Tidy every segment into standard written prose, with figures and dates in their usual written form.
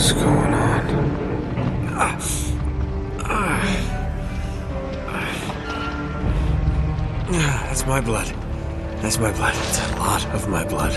hell's going on? That's my blood. That's my blood. It's a lot of my blood.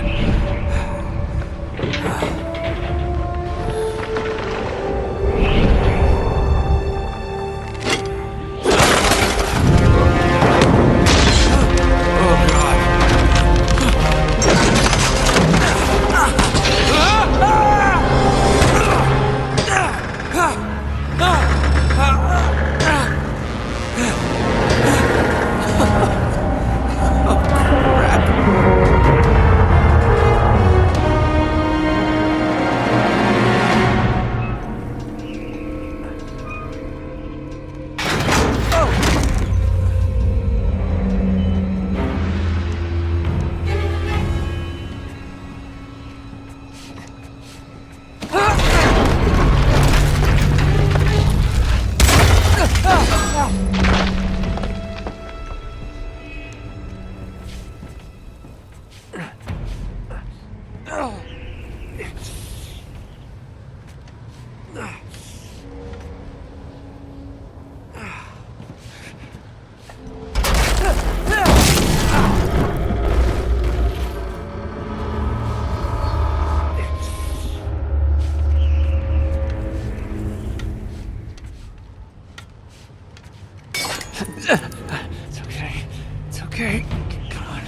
It's okay. It's okay. Come on.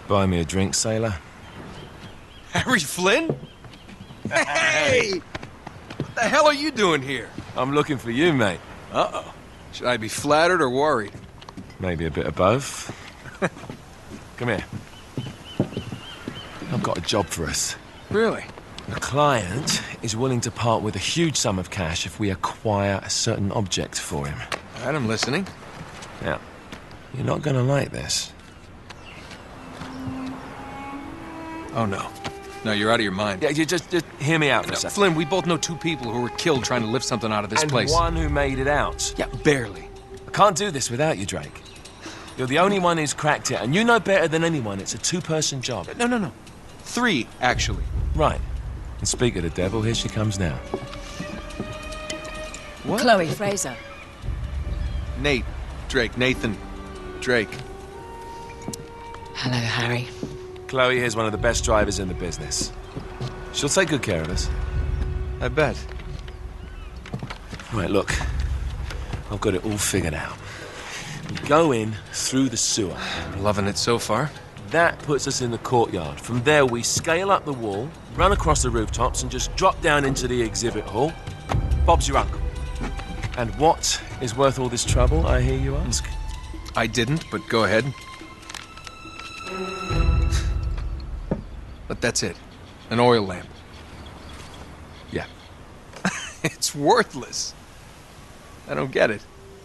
Buy me a drink, sailor. Harry Flynn? Hey! What the hell are you doing here? I'm looking for you, mate. Uh-oh. Should I be flattered or worried? Maybe a bit of both. Come here. I've got a job for us. Really? A client is willing to part with a huge sum of cash if we acquire a certain object for him. All right, I'm listening. Now, you're not gonna like this. Oh, no. No, you're out of your mind. Yeah, you just hear me out for a second. Flynn, we both know two people who were killed trying to lift something out of this place. And one who made it out. Yeah, barely. I can't do this without you, Drake. You're the only one who's cracked it, and you know better than anyone it's a two-person job. No. 3, actually. Right. And speak of the devil, here she comes now. What? Chloe Fraser. Nate. Drake. Nathan. Drake. Hello, Harry. Chloe here's one of the best drivers in the business. She'll take good care of us. I bet. Right, look. I've got it all figured out. We go in through the sewer. I'm loving it so far. That puts us in the courtyard. From there, we scale up the wall, run across the rooftops, and just drop down into the exhibit hall. Bob's your uncle. And what is worth all this trouble, I hear you ask? I didn't, but go ahead. But that's it. An oil lamp. Yeah. It's worthless. I don't get it.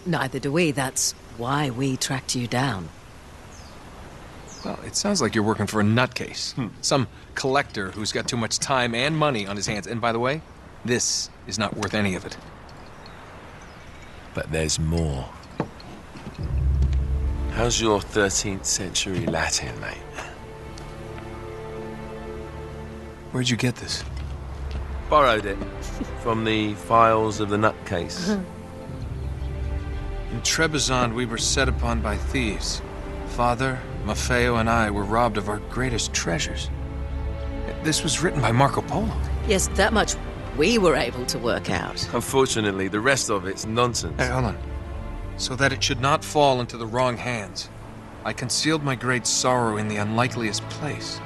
Neither do we. That's why we tracked you down. Well, it sounds like you're working for a nutcase. Some collector who's got too much time and money on his hands. And by the way, this is not worth any of it. But there's more. How's your 13th century Latin, mate? Where'd you get this? Borrowed it from the files of the nutcase. In Trebizond, we were set upon by thieves. Father, Maffeo, and I were robbed of our greatest treasures. This was written by Marco Polo. Yes, that much we were able to work out. Unfortunately, the rest of it's nonsense. Hey, hold on. So that it should not fall into the wrong hands, I concealed my great sorrow in the unlikeliest place.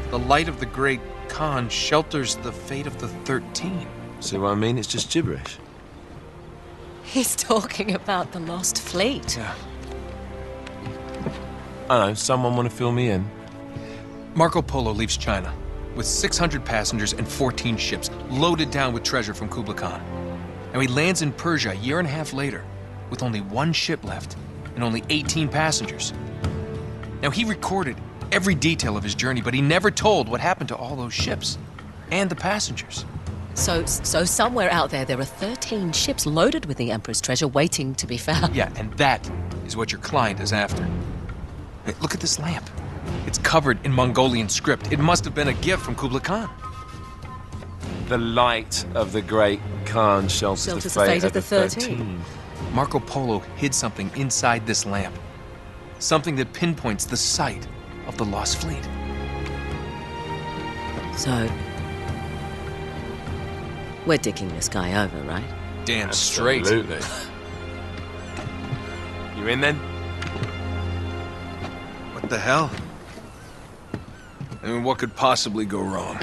The light of the great Khan shelters the fate of the 13. See what I mean? It's just gibberish. He's talking about the lost fleet. Yeah. I don't know, someone want to fill me in? Marco Polo leaves China with 600 passengers and 14 ships loaded down with treasure from Kublai Khan. And he lands in Persia a year and a half later with only one ship left and only 18 passengers. Now, he recorded every detail of his journey, but he never told what happened to all those ships and the passengers. So somewhere out there are 13 ships loaded with the Emperor's treasure waiting to be found. Yeah, and that is what your client is after. Hey, look at this lamp. It's covered in Mongolian script. It must have been a gift from Kublai Khan. The light of the great Khan shelters the fate of the 13. Marco Polo hid something inside this lamp. Something that pinpoints the site of the lost fleet. So, we're dicking this guy over, right? Damn straight. Absolutely. You in then? What the hell? I mean, what could possibly go wrong?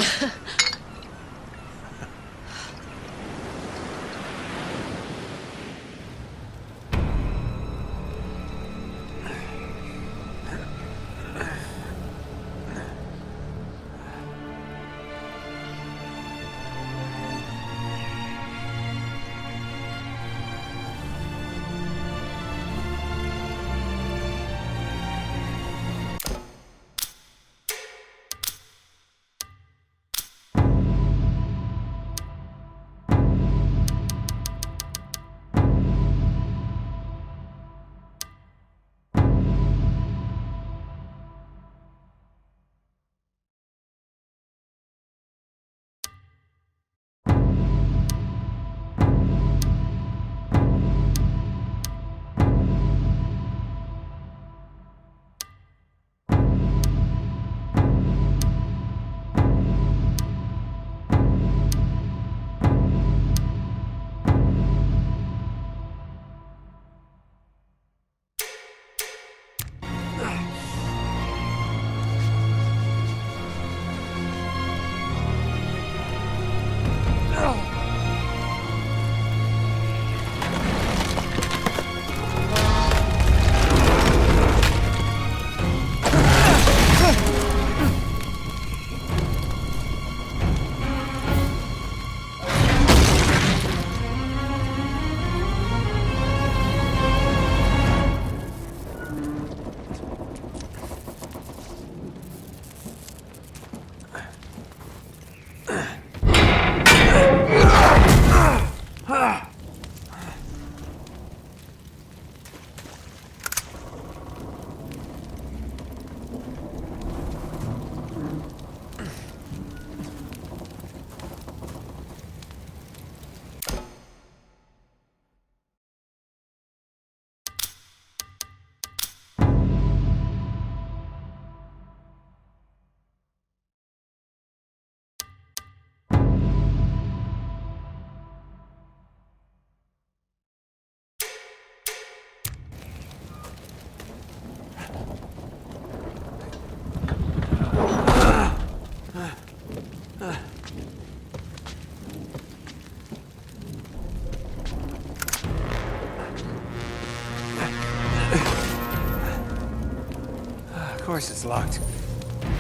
Of course it's locked.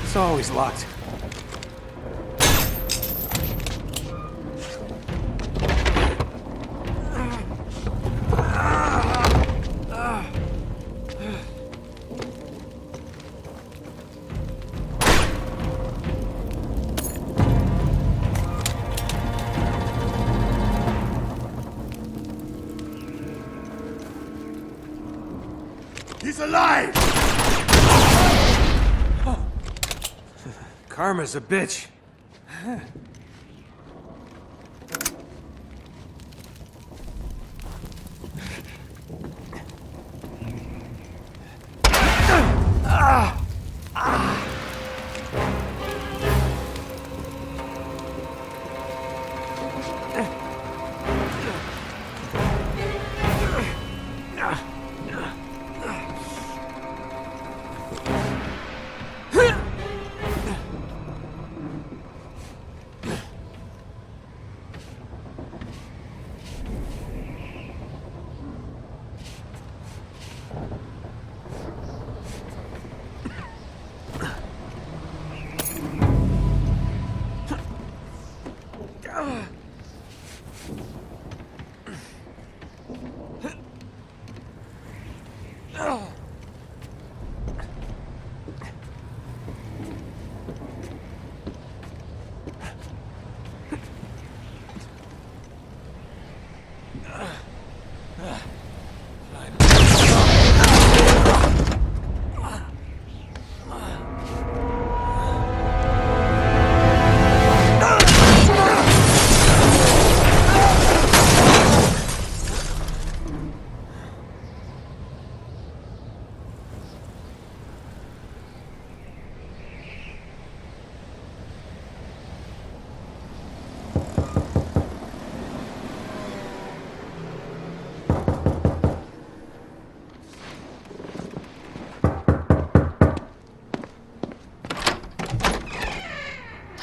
It's always locked. He's alive! Karma's a bitch.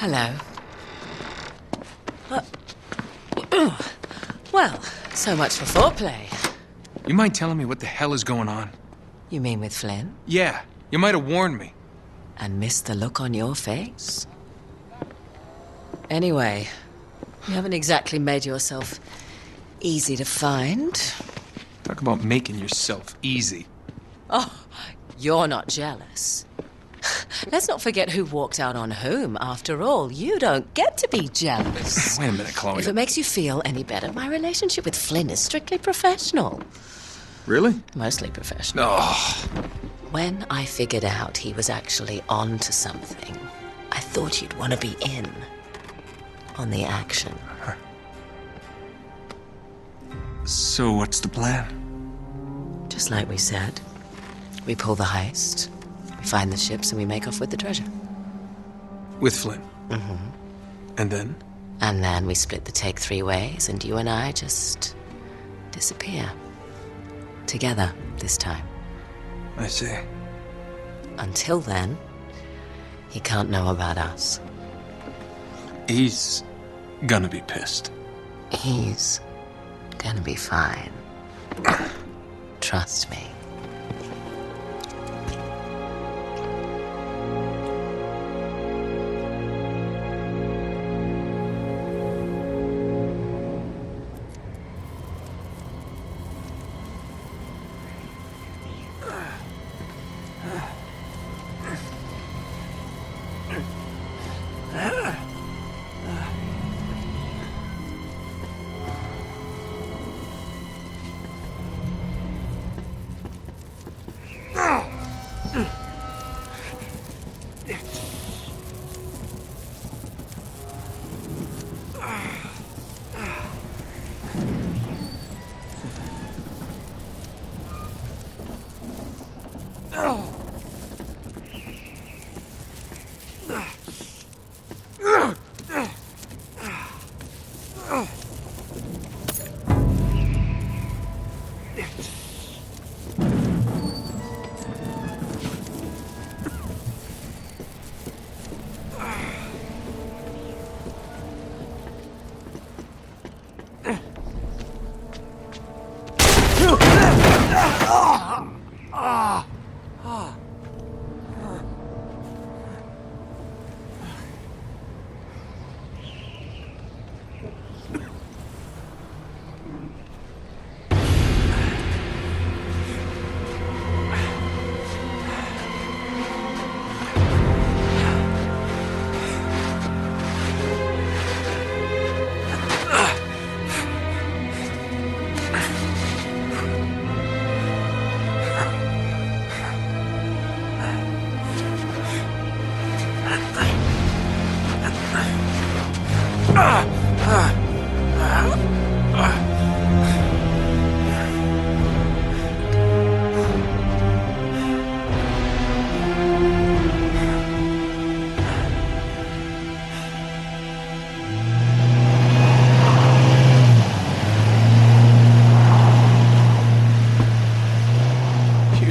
Hello. Well, so much for foreplay. You mind telling me what the hell is going on? You mean with Flynn? Yeah, you might have warned me. And missed the look on your face? Anyway, you haven't exactly made yourself easy to find. Talk about making yourself easy. Oh, you're not jealous. Let's not forget who walked out on whom. After all, you don't get to be jealous. Wait a minute, Chloe. If it makes you feel any better, my relationship with Flynn is strictly professional. Really? Mostly professional. Oh. When I figured out he was actually on to something, I thought you'd want to be in on the action. So what's the plan? Just like we said, we pull the heist, we find the ships, and we make off with the treasure. With Flynn? Mm-hmm. And then? And then we split the take 3 ways, and you and I just disappear. Together, this time. I see. Until then, he can't know about us. He's gonna be pissed. He's gonna be fine. Trust me. You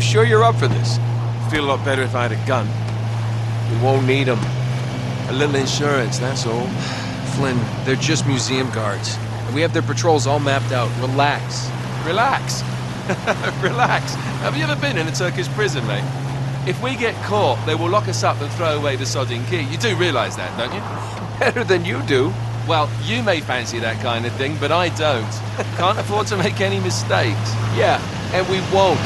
sure you're up for this? Feel a lot better if I had a gun. We won't need them. A little insurance, that's all. Flynn, they're just museum guards. And we have their patrols all mapped out. Relax. Relax. Relax. Have you ever been in a Turkish prison, mate? If we get caught, they will lock us up and throw away the sodding key. You do realise that, don't you? Better than you do. Well, you may fancy that kind of thing, but I don't. Can't afford to make any mistakes. Yeah, and we won't.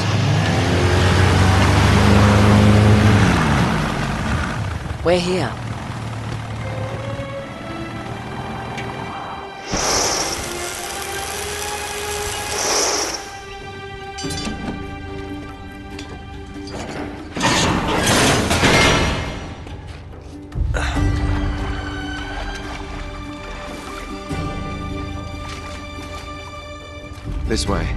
We're here. This way.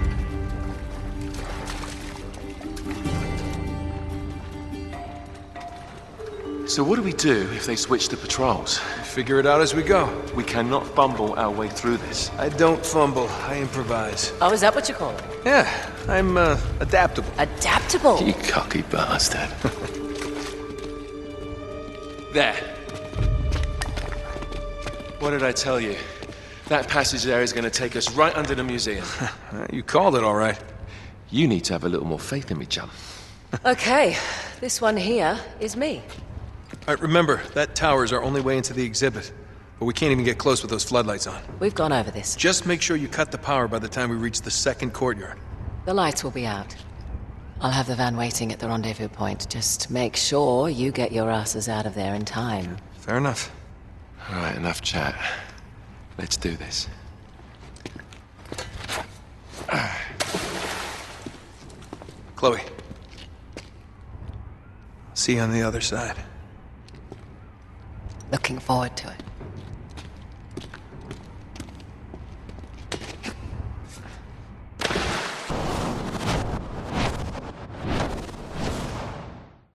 So what do we do if they switch to patrols? Figure it out as we go. We cannot fumble our way through this. I don't fumble, I improvise. Oh, is that what you call it? Yeah, I'm adaptable. Adaptable. You cocky bastard. There. What did I tell you? That passage there is going to take us right under the museum. You called it all right. You need to have a little more faith in me, chum. Okay, this one here is me. All right, remember, that tower is our only way into the exhibit. But we can't even get close with those floodlights on. We've gone over this. Just make sure you cut the power by the time we reach the second courtyard. The lights will be out. I'll have the van waiting at the rendezvous point. Just make sure you get your asses out of there in time. Fair enough. All right, enough chat. Let's do this. Chloe. See you on the other side. Looking forward to it.